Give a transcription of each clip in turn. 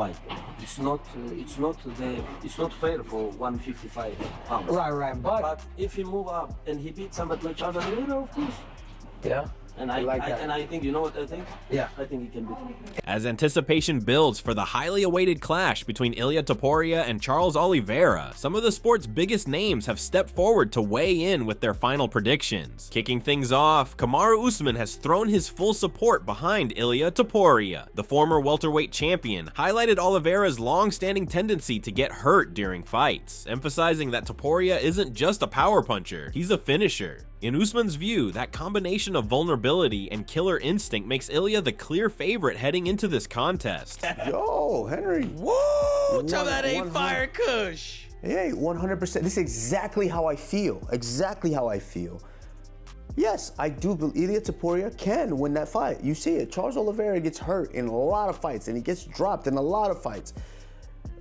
fight. It's not fair for 155 pounds. Right. But if he move up and he beat somebody like Charles Oliveira, of course. Yeah. And I think, you know what I think? Yeah. I think he can beat him. As anticipation builds for the highly awaited clash between Ilia Topuria and Charles Oliveira, some of the sport's biggest names have stepped forward to weigh in with their final predictions. Kicking things off, Kamaru Usman has thrown his full support behind Ilia Topuria. The former welterweight champion highlighted Oliveira's long-standing tendency to get hurt during fights, emphasizing that Topuria isn't just a power puncher, he's a finisher. In Usman's view, that combination of vulnerability and killer instinct makes Ilia the clear favorite heading into this contest. Yo, Henry. Woo! Tell that ain't fire kush. Hey, 100%. This is exactly how I feel. Exactly how I feel. Yes, I do believe Ilia Topuria can win that fight. You see it. Charles Oliveira gets hurt in a lot of fights, and he gets dropped in a lot of fights.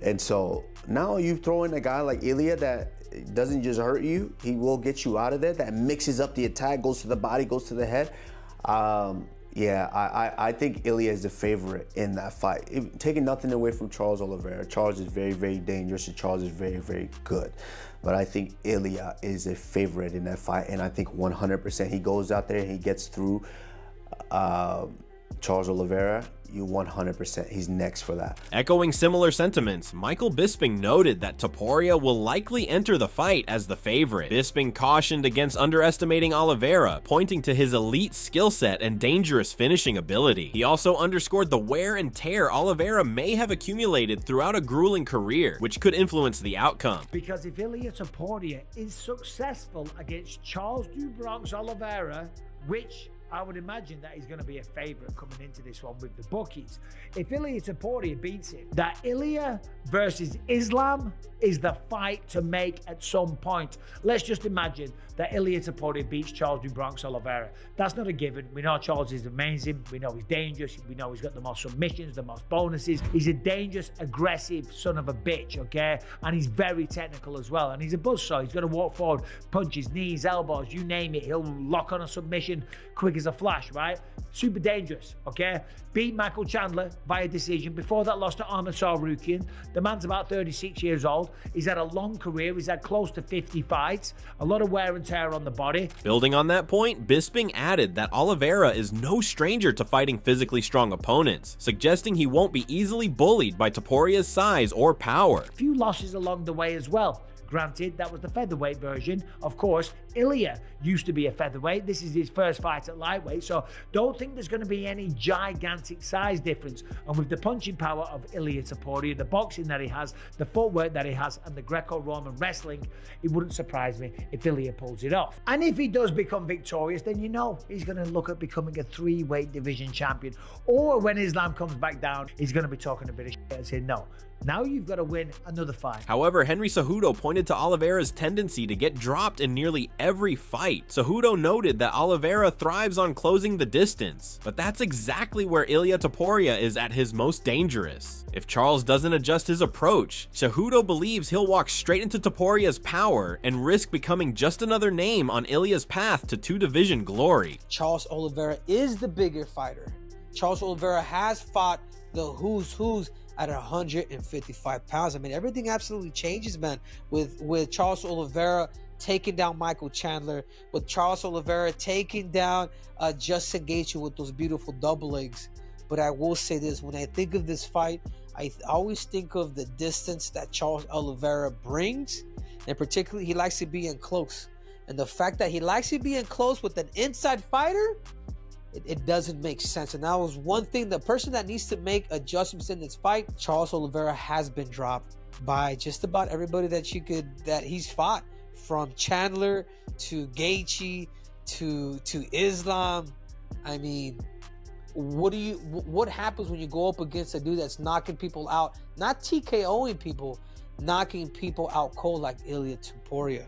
And so now you throw in a guy like Ilia that doesn't just hurt you, he will get you out of there. That mixes up the attack, goes to the body, goes to the head. Yeah, I think Ilia is the favorite in that fight. Taking nothing away from Charles Oliveira. Charles is very, very dangerous, and Charles is very, very good. But I think Ilia is a favorite in that fight, and I think 100% he goes out there and he gets through Charles Oliveira. You 100%, he's next for that. Echoing similar sentiments, Michael Bisping noted that Topuria will likely enter the fight as the favorite. Bisping cautioned against underestimating Oliveira, pointing to his elite skill set and dangerous finishing ability. He also underscored the wear and tear Oliveira may have accumulated throughout a grueling career, which could influence the outcome. Because if Ilia Topuria is successful against Charles do Bronx Oliveira, which I would imagine that he's going to be a favorite coming into this one with the bookies. If Ilia Topuria beats him, that Ilia versus Islam is the fight to make at some point. Let's just imagine that Ilia Topuria beats Charles do Bronx Oliveira. That's not a given. We know Charles is amazing. We know he's dangerous. We know he's got the most submissions, the most bonuses. He's a dangerous, aggressive son of a bitch, okay? And he's very technical as well. And he's a buzzsaw. He's going to walk forward, punches, knees, elbows, you name it. He'll lock on a submission quick as a flash, right? Super dangerous, okay? Beat Michael Chandler via decision. Before that, lost to Ahmed Sarukian. The man's about 36 years old. He's had a long career. He's had close to 50 fights. A lot of wear and tear on the body. Building on that point, Bisping added that Oliveira is no stranger to fighting physically strong opponents, suggesting he won't be easily bullied by Topuria's size or power. A few losses along the way as well. Granted, that was the featherweight version. Of course, Ilia used to be a featherweight. This is his first fight at lightweight, so don't think there's going to be any gigantic size difference. And with the punching power of Ilia Topuria, the boxing that he has, the footwork that he has, and the Greco-Roman wrestling, it wouldn't surprise me if Ilia pulls it off. And if he does become victorious, then you know he's going to look at becoming a 3-weight division champion. Or when Islam comes back down, he's going to be talking a bit of shit and saying, no, now you've got to win another fight. However, Henry Cejudo pointed to Oliveira's tendency to get dropped in nearly every fight. Cejudo noted that Oliveira thrives on closing the distance, but that's exactly where Ilia Topuria is at his most dangerous. If Charles doesn't adjust his approach, Cejudo believes he'll walk straight into Topuria's power and risk becoming just another name on Ilia's path to 2-division glory. Charles Oliveira is the bigger fighter. Charles Oliveira has fought the who's at 155 pounds. I mean, everything absolutely changes, man, with Charles Oliveira taking down Michael Chandler, with Charles Oliveira taking down Justin Gaethje with those beautiful double legs. But I will say this, when I think of this fight, I always think of the distance that Charles Oliveira brings, and particularly he likes to be in close. And the fact that he likes to be in close with an inside fighter, it doesn't make sense. And that was one thing, the person that needs to make adjustments in this fight, Charles Oliveira has been dropped by just about everybody that he's fought, from Chandler to Gaethje to Islam. I mean, what happens when you go up against a dude that's knocking people out, not TKOing people, knocking people out cold like Ilia Topuria?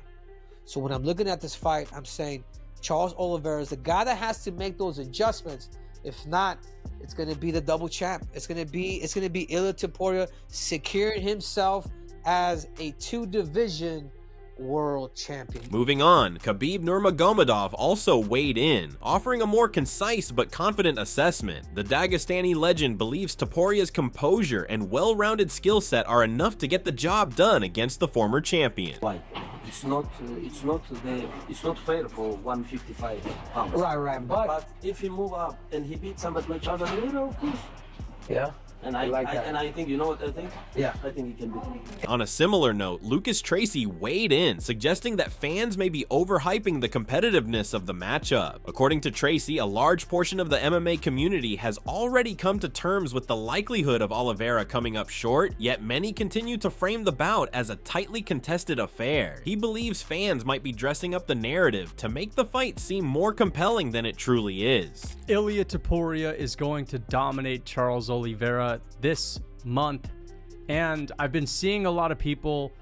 So when I'm looking at this fight, I'm saying Charles Oliveira is the guy that has to make those adjustments. If not, it's going to be the double champ. It's going to be Ilia Topuria securing himself as a 2-division world champion. Moving on, Khabib Nurmagomedov also weighed in, offering a more concise but confident assessment. The Dagestani legend believes Topuria's composure and well-rounded skill set are enough to get the job done against the former champion. Why? It's not fair for 155 pounds. Right. But if he move up and he beat somebody like Charles Oliveira, of course. Yeah. And I think, you know what I think? Yeah. I think he can beat him. On a similar note, Lucas Tracy weighed in, suggesting that fans may be overhyping the competitiveness of the matchup. According to Tracy, a large portion of the MMA community has already come to terms with the likelihood of Oliveira coming up short, yet many continue to frame the bout as a tightly contested affair. He believes fans might be dressing up the narrative to make the fight seem more compelling than it truly is. Ilia Topuria is going to dominate Charles Oliveira this month, and I've been seeing a lot of people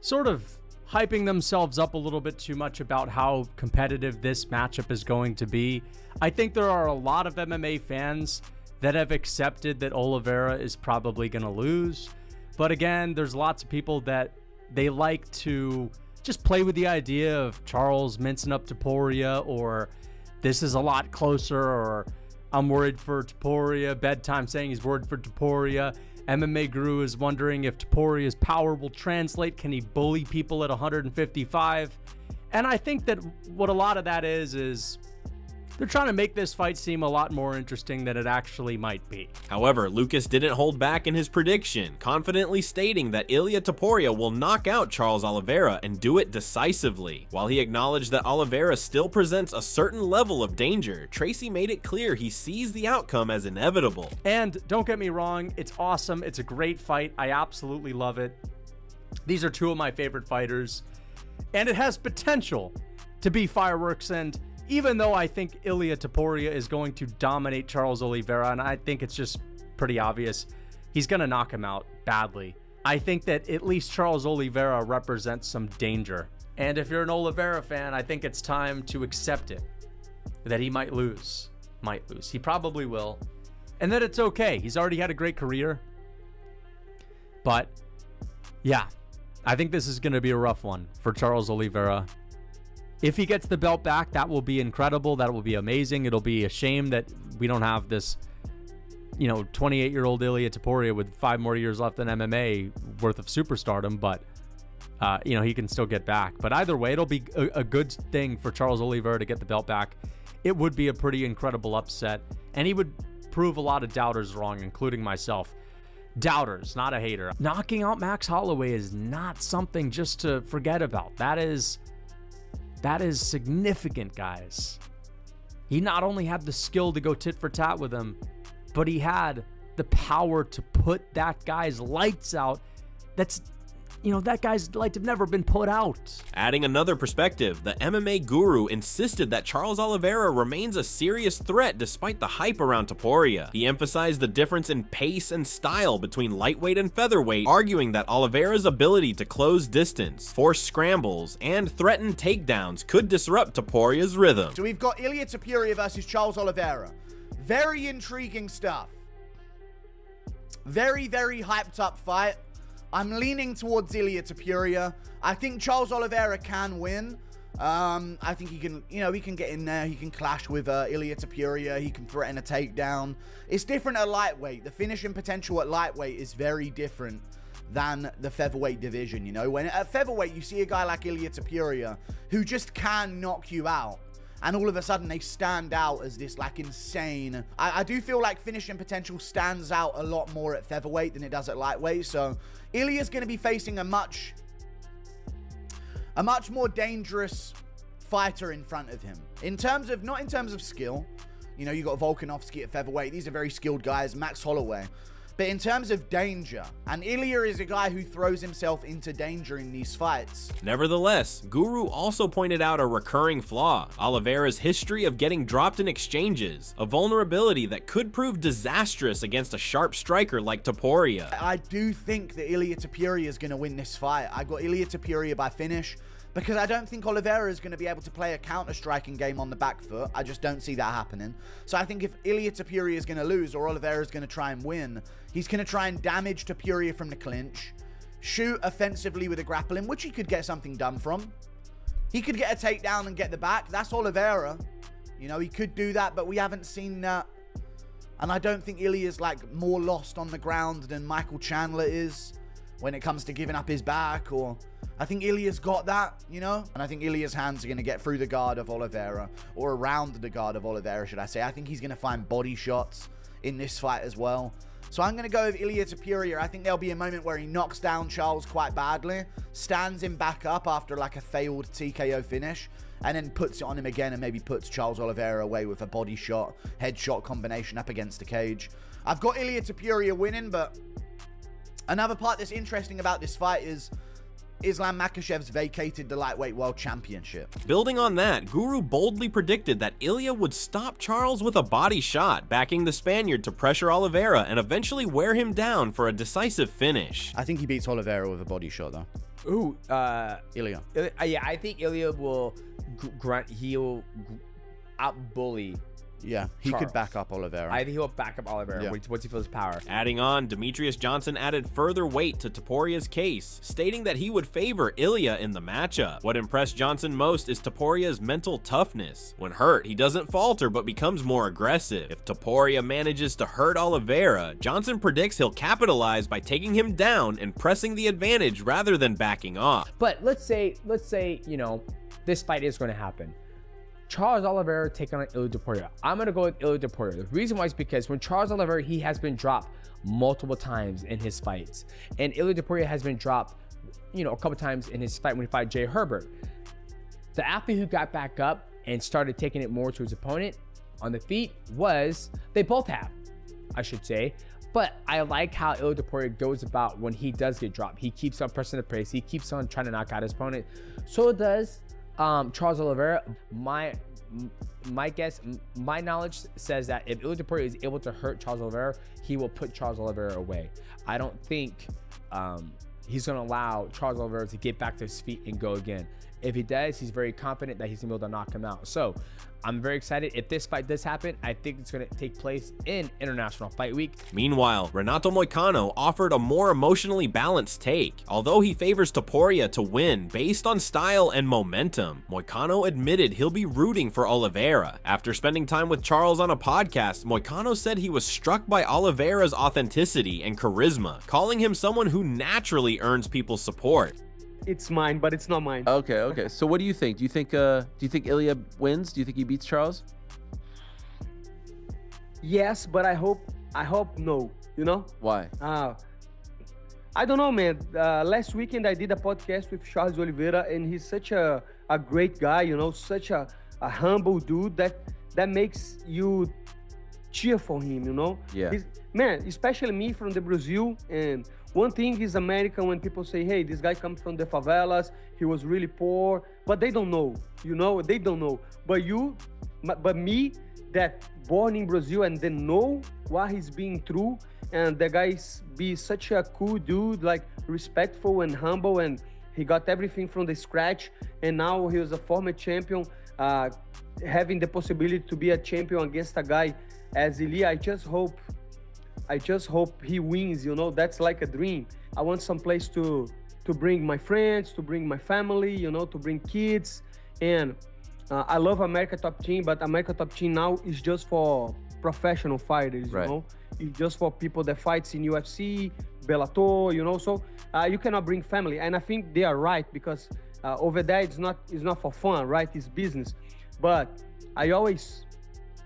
sort of hyping themselves up a little bit too much about how competitive this matchup is going to be. I think there are a lot of MMA fans that have accepted that Oliveira is probably going to lose, but again, there's lots of people that they like to just play with the idea of Charles mincing up Topuria, or this is a lot closer, or I'm worried for Topuria. Bedtime saying he's worried for Topuria. MMA Guru is wondering if Topuria's power will translate. Can he bully people at 155? And I think that what a lot of that is they're trying to make this fight seem a lot more interesting than it actually might be. However, Lucas didn't hold back in his prediction, confidently stating that Ilia Topuria will knock out Charles Oliveira and do it decisively. While he acknowledged that Oliveira still presents a certain level of danger, Tracy made it clear he sees the outcome as inevitable. And don't get me wrong, it's awesome. It's a great fight. I absolutely love it. These are two of my favorite fighters, and it has potential to be fireworks. And even though I think Ilia Topuria is going to dominate Charles Oliveira, and I think it's just pretty obvious, he's going to knock him out badly, I think that at least Charles Oliveira represents some danger. And if you're an Oliveira fan, I think it's time to accept it, that he might lose. He probably will. And that it's okay. He's already had a great career. But yeah, I think this is going to be a rough one for Charles Oliveira. If he gets the belt back, that will be incredible. That will be amazing. It'll be a shame that we don't have this, 28-year-old Ilia Topuria with 5 more years left in MMA worth of superstardom, but, he can still get back. But either way, it'll be a good thing for Charles Oliveira to get the belt back. It would be a pretty incredible upset, and he would prove a lot of doubters wrong, including myself. Doubters, not a hater. Knocking out Max Holloway is not something just to forget about. That is significant, guys. He not only had the skill to go tit for tat with him, but he had the power to put that guy's lights out. That guy's lights have never been put out. Adding another perspective, the MMA Guru insisted that Charles Oliveira remains a serious threat despite the hype around Topuria. He emphasized the difference in pace and style between lightweight and featherweight, arguing that Oliveira's ability to close distance, force scrambles, and threaten takedowns could disrupt Topuria's rhythm. So we've got Ilia Topuria versus Charles Oliveira. Very intriguing stuff. Very, very hyped up fight. I'm leaning towards Ilia Topuria. I think Charles Oliveira can win. I think he can, he can get in there. He can clash with Ilia Topuria. He can threaten a takedown. It's different at lightweight. The finishing potential at lightweight is very different than the featherweight division, When at featherweight, you see a guy like Ilia Topuria who just can knock you out. And all of a sudden, they stand out as this, insane. I do feel like finishing potential stands out a lot more at featherweight than it does at lightweight. So Ilia's going to be facing a much more dangerous fighter in front of him. Not in terms of skill. You got Volkanovski at featherweight. These are very skilled guys. Max Holloway. But in terms of danger, and Ilia is a guy who throws himself into danger in these fights. Nevertheless, Guru also pointed out a recurring flaw: Oliveira's history of getting dropped in exchanges, a vulnerability that could prove disastrous against a sharp striker like Topuria. I do think that Ilia Topuria is going to win this fight. I got Ilia Topuria by finish, because I don't think Oliveira is going to be able to play a counter-striking game on the back foot. I just don't see that happening. So I think if Ilia Topuria is going to lose, or Oliveira is going to try and win, he's going to try and damage Topuria from the clinch, shoot offensively with a grappling, which he could get something done from. He could get a takedown and get the back. That's Oliveira. You know, he could do that, but we haven't seen that. And I don't think Ilia's like more lost on the ground than Michael Chandler is when it comes to giving up his back. Or I think Ilia's got that, you know? And I think Ilia's hands are going to get through the guard of Oliveira, or around the guard of Oliveira, should I say. I think he's going to find body shots in this fight as well. So I'm going to go with Ilia Topuria. I think there'll be a moment where he knocks down Charles quite badly, stands him back up after like a failed TKO finish, and then puts it on him again and maybe puts Charles Oliveira away with a body shot, headshot combination up against the cage. I've got Ilia Topuria winning, but another part that's interesting about this fight is Islam Makhachev's vacated the lightweight world championship. Building on that, Guru boldly predicted that Ilia would stop Charles with a body shot, backing the Spaniard to pressure Oliveira and eventually wear him down for a decisive finish. I think he beats Oliveira with a body shot, though. Ooh, Ilia. Yeah, I think Ilia will he'll out-bully. Yeah, he Charles could back up Oliveira. I think he'll back up Oliveira Yeah. once he feels power. Adding on, Demetrius Johnson added further weight to Topuria's case, stating that he would favor Ilia in the matchup. What impressed Johnson most is Topuria's mental toughness. When hurt, he doesn't falter but becomes more aggressive. If Topuria manages to hurt Oliveira, Johnson predicts he'll capitalize by taking him down and pressing the advantage rather than backing off. But let's say, you know, this fight is going to happen. Charles Oliveira taking on Ilia Topuria. I'm going to go with Ilia Topuria. The reason why is because when Charles Oliveira, he has been dropped multiple times in his fights. And Ilia Topuria has been dropped, you know, a couple times in his fight when he fought Jay Herbert. The athlete who got back up and started taking it more to his opponent on the feet was, they both have, I should say. But I like how Ilia Topuria goes about when he does get dropped. He keeps on pressing the pace. He keeps on trying to knock out his opponent. So does Charles Oliveira. My guess, my knowledge says that if Ilia Topuria is able to hurt Charles Oliveira, he will put Charles Oliveira away. I don't think he's going to allow Charles Oliveira to get back to his feet and go again. If he does, he's very confident that he's going to be able to knock him out. So I'm very excited. If this fight does happen, I think it's going to take place in International Fight Week. Meanwhile, Renato Moicano offered a more emotionally balanced take. Although he favors Topuria to win based on style and momentum, Moicano admitted he'll be rooting for Oliveira. After spending time with Charles on a podcast, Moicano said he was struck by Oliveira's authenticity and charisma, calling him someone who naturally earns people's support. It's mine, but it's not mine. Okay. So what do you think? Do you think Ilia wins? Do you think he beats Charles? Yes, but I hope no. You know? Why? I don't know, man. Last weekend I did a podcast with Charles Oliveira, and he's such a great guy. You know, such a humble dude that makes you cheer for him. You know? Yeah. Man, especially me from the Brazil. And one thing is American when people say, hey, this guy comes from the favelas, he was really poor, but they don't know, you know, they don't know. But me, that born in Brazil and then know what he's been through, and the guy's be such a cool dude, like respectful and humble, and he got everything from the scratch, and now he was a former champion, having the possibility to be a champion against a guy as Ilia. I just hope he wins, you know. That's like a dream. I want some place to bring my friends, to bring my family, you know, to bring kids. And I love America Top Team, but America Top Team now is just for professional fighters, Right. you know. It's just for people that fights in UFC, Bellator, you know. So you cannot bring family. And I think they are right, because over there it's not for fun, right? It's business. But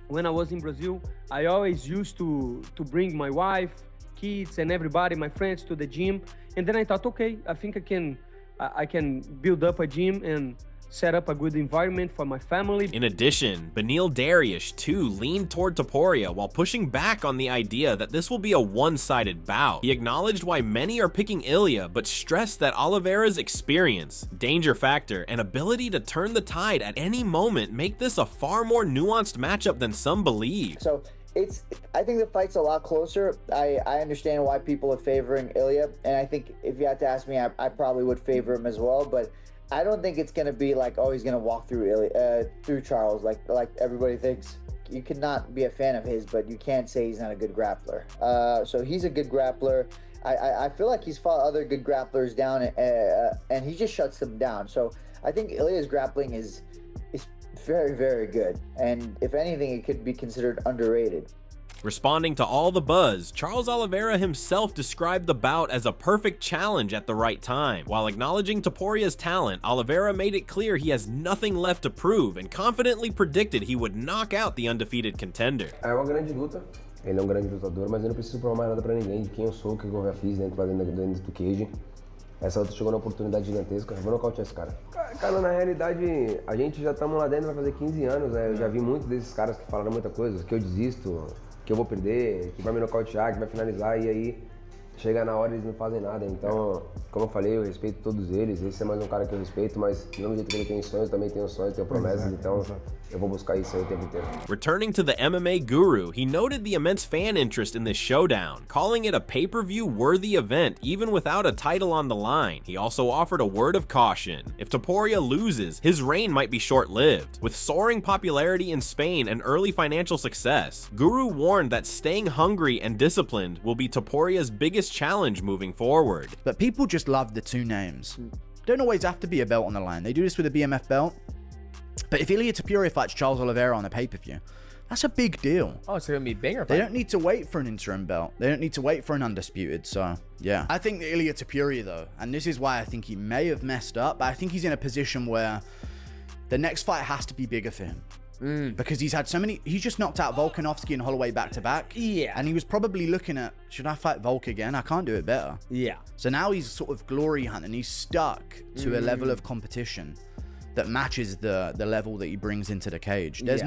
when I was in Brazil, I always used to bring my wife, kids, and everybody, my friends, to the gym. And then I thought, okay, I think I can build up a gym and set up a good environment for my family. In addition, Beneil Dariush too leaned toward Topuria while pushing back on the idea that this will be a one-sided bout. He acknowledged why many are picking Ilia, but stressed that Oliveira's experience, danger factor, and ability to turn the tide at any moment make this a far more nuanced matchup than some believe. So I think the fight's a lot closer. I understand why people are favoring Ilia, and I think if you had to ask me, I probably would favor him as well, but I don't think it's gonna be like, oh, he's gonna walk through through Charles like everybody thinks. You cannot be a fan of his, but you can't say he's not a good grappler. So he's a good grappler. I feel like he's fought other good grapplers down, and he just shuts them down. So I think Ilia's grappling is very, very good. And if anything, it could be considered underrated. Responding to all the buzz, Charles Oliveira himself described the bout as a perfect challenge at the right time. While acknowledging Topuria's talent, Oliveira made it clear he has nothing left to prove and confidently predicted he would knock out the undefeated contender. É uma grande luta. Ele é um grande lutador, mas eu não preciso provar mais nada pra ninguém de quem eu sou, o que eu já fiz dentro do cage. Essa luta chegou numa oportunidade gigantesca, eu vou nocautear esse cara. Cara, na realidade, a gente já estamos lá dentro, vai fazer 15 anos, né? Eu já vi muitos desses caras que falaram muita coisa, que eu desisto, que eu vou perder, que vai me nocautear, que vai finalizar, e aí chega na hora e eles não fazem nada. Então, como eu falei, eu respeito todos eles. Esse é mais um cara que eu respeito, mas do mesmo jeito que ele tem sonhos, também tenho sonhos, tenho promessas, então eu vou buscar isso aí o tempo inteiro. Returning to the MMA guru, he noted the immense fan interest in this showdown, calling it a pay-per-view worthy event even without a title on the line. He also offered a word of caution. If Topuria loses, his reign might be short-lived. With soaring popularity in Spain and early financial success, Guru warned that staying hungry and disciplined will be Topuria's biggest challenge moving forward. But people just love the two names. Don't always have to be a belt on the line. They do this with a BMF belt. But if Ilia Topuria fights Charles Oliveira on a pay-per-view, that's a big deal. Oh, it's gonna be bigger. They don't need to wait for an interim belt. They don't need to wait for an undisputed. So yeah, I think that Ilia Topuria though, and this is why I think he may have messed up, but I think he's in a position where the next fight has to be bigger for him. Because he's had so many, he's just knocked out Volkanovski and Holloway back to back. Yeah. And he was probably looking at, should I fight Volk again? I can't do it better. Yeah. So now he's sort of glory hunting. He's stuck to a level of competition that matches the level that he brings into the cage. There's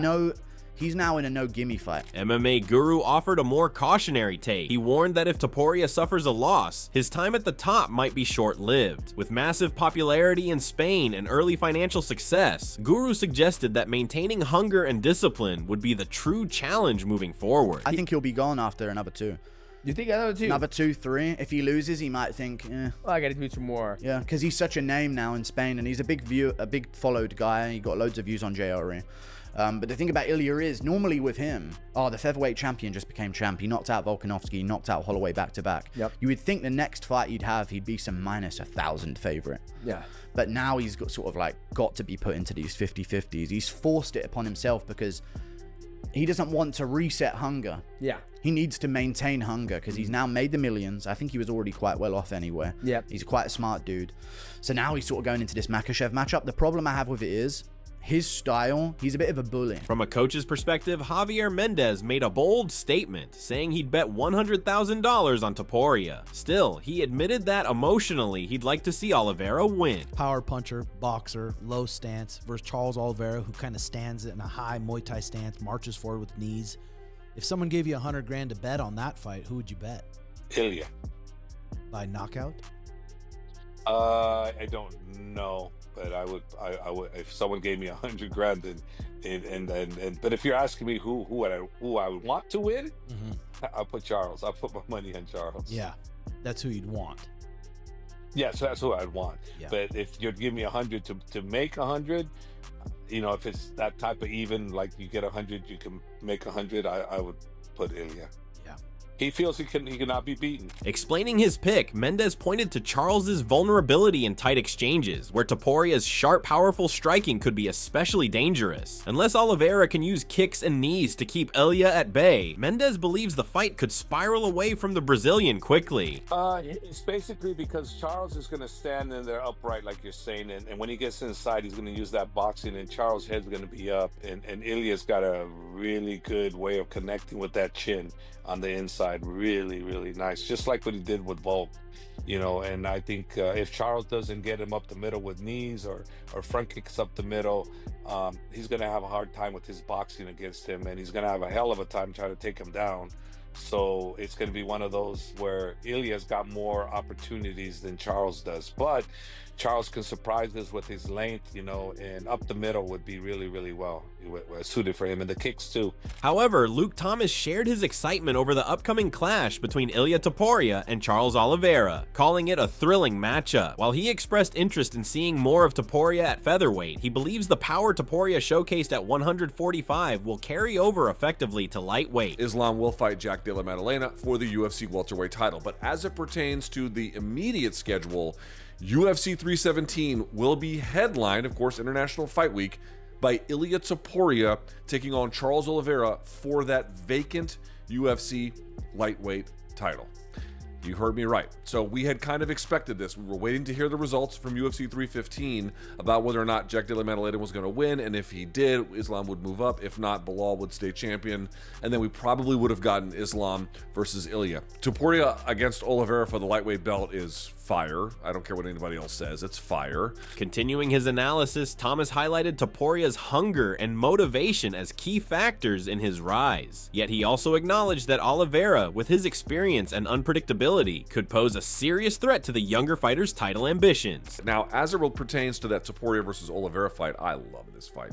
he's now in a no gimme fight. MMA guru offered a more cautionary take. He warned that if Topuria suffers a loss, his time at the top might be short-lived. With massive popularity in Spain and early financial success, Guru suggested that maintaining hunger and discipline would be the true challenge moving forward. I think he'll be gone after another two. You think another two? Another 2, 3. If he loses, he might think, well, I gotta do some more. Yeah, because he's such a name now in Spain, and he's a big followed guy. He got loads of views on JRE. But the thing about Ilia is, normally with him, the featherweight champion just became champ. He knocked out Volkanovski, knocked out Holloway back-to-back. Yep. You would think the next fight he'd be some minus 1,000 favorite. Yeah. But now he's got sort of like got to be put into these 50-50s. He's forced it upon himself because he doesn't want to reset hunger. Yeah. He needs to maintain hunger because he's now made the millions. I think he was already quite well off anyway. Yep. He's quite a smart dude. So now he's sort of going into this Makhachev matchup. The problem I have with it is his style, he's a bit of a bully. From a coach's perspective, Javier Mendez made a bold statement, saying he'd bet $100,000 on Topuria. Still, he admitted that emotionally he'd like to see Oliveira win. Power puncher, boxer, low stance versus Charles Oliveira, who kind of stands in a high Muay Thai stance, marches forward with knees. If someone gave you $100,000 to bet on that fight, who would you bet? Ilia. By knockout? I don't know. But I would if someone gave me $100,000 and but if you're asking me who I would want to win, I'll put Charles. I'll put my money on Charles. Yeah, that's who you'd want. Yeah, so that's who I'd want. Yeah. But if you'd give me 100 to make 100, you know, if it's that type of even, like you get 100, you can make 100. I would put Ilia. He feels he cannot be beaten. Explaining his pick, Mendez pointed to Charles's vulnerability in tight exchanges, where Topuria's sharp, powerful striking could be especially dangerous. Unless Oliveira can use kicks and knees to keep Ilia at bay, Mendez believes the fight could spiral away from the Brazilian quickly. It's basically because Charles is going to stand in there upright, like you're saying, and when he gets inside, he's going to use that boxing, and Charles' head's going to be up, and Ilia's got a really good way of connecting with that chin on the inside. Really, really nice, just like what he did with Volk, you know. And I think if Charles doesn't get him up the middle with knees or front kicks up the middle, he's gonna have a hard time with his boxing against him, and he's gonna have a hell of a time trying to take him down. So it's going to be one of those where Ilia's got more opportunities than Charles does, but Charles can surprise us with his length, you know, and up the middle would be really, really well suited for him, and the kicks too. However, Luke Thomas shared his excitement over the upcoming clash between Ilia Topuria and Charles Oliveira, calling it a thrilling matchup. While he expressed interest in seeing more of Topuria at featherweight, he believes the power Topuria showcased at 145 will carry over effectively to lightweight. Islam will fight Jack Della Maddalena for the UFC welterweight title. But as it pertains to the immediate schedule, UFC 317 will be headlined, of course, International Fight Week, by Ilia Topuria taking on Charles Oliveira for that vacant UFC lightweight title. You heard me right. So we had kind of expected this. We were waiting to hear the results from UFC 315 about whether or not Jack Della Maddalena was going to win, and if he did, Islam would move up. If not, Bilal would stay champion, and then we probably would have gotten Islam versus Ilia. Topuria against Oliveira for the lightweight belt is fire. I don't care what anybody else says. It's fire. Continuing his analysis, Thomas highlighted Topuria's hunger and motivation as key factors in his rise. Yet he also acknowledged that Oliveira, with his experience and unpredictability, could pose a serious threat to the younger fighter's title ambitions. Now, as it pertains to that Topuria versus Oliveira fight, I love this fight.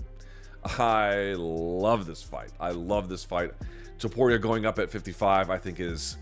I love this fight. I love this fight. Topuria going up at 55, I think is...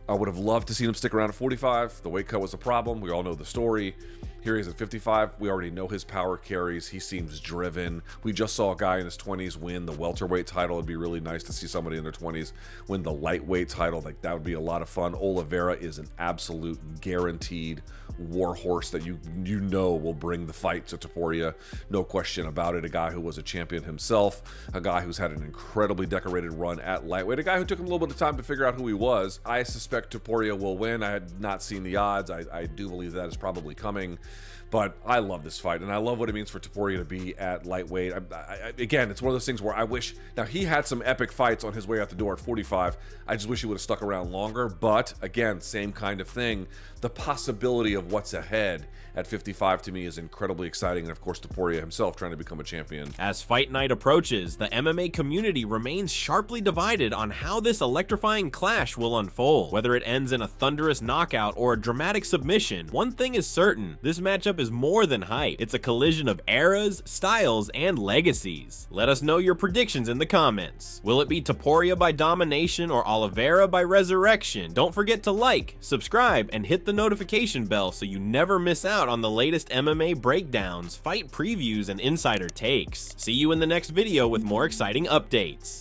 I would have loved to see him stick around at 45. The weight cut was a problem. We all know the story. Here he is at 55. We already know his power carries. He seems driven. We just saw a guy in his 20s win the welterweight title. It'd be really nice to see somebody in their 20s win the lightweight title. Like, that would be a lot of fun. Oliveira is an absolute guaranteed war horse that you know will bring the fight to Topuria. No question about it. A guy who was a champion himself. A guy who's had an incredibly decorated run at lightweight. A guy who took him a little bit of time to figure out who he was. I suspect Topuria will win. I had not seen the odds. I do believe that is probably coming. But I love this fight, and I love what it means for Topuria to be at lightweight. Again, it's one of those things where I wish... Now, he had some epic fights on his way out the door at 45. I just wish he would have stuck around longer. But, again, same kind of thing. The possibility of what's ahead at 55 to me is incredibly exciting. And, of course, Topuria himself trying to become a champion. As fight night approaches, the MMA community remains sharply divided on how this electrifying clash will unfold. Whether it ends in a thunderous knockout or a dramatic submission, one thing is certain. This matchup is more than hype. It's a collision of eras, styles, and legacies. Let us know your predictions in the comments. Will it be Topuria by domination or Oliveira by resurrection? Don't forget to like, subscribe, and hit the notification bell so you never miss out on the latest MMA breakdowns, fight previews, and insider takes. See you in the next video with more exciting updates.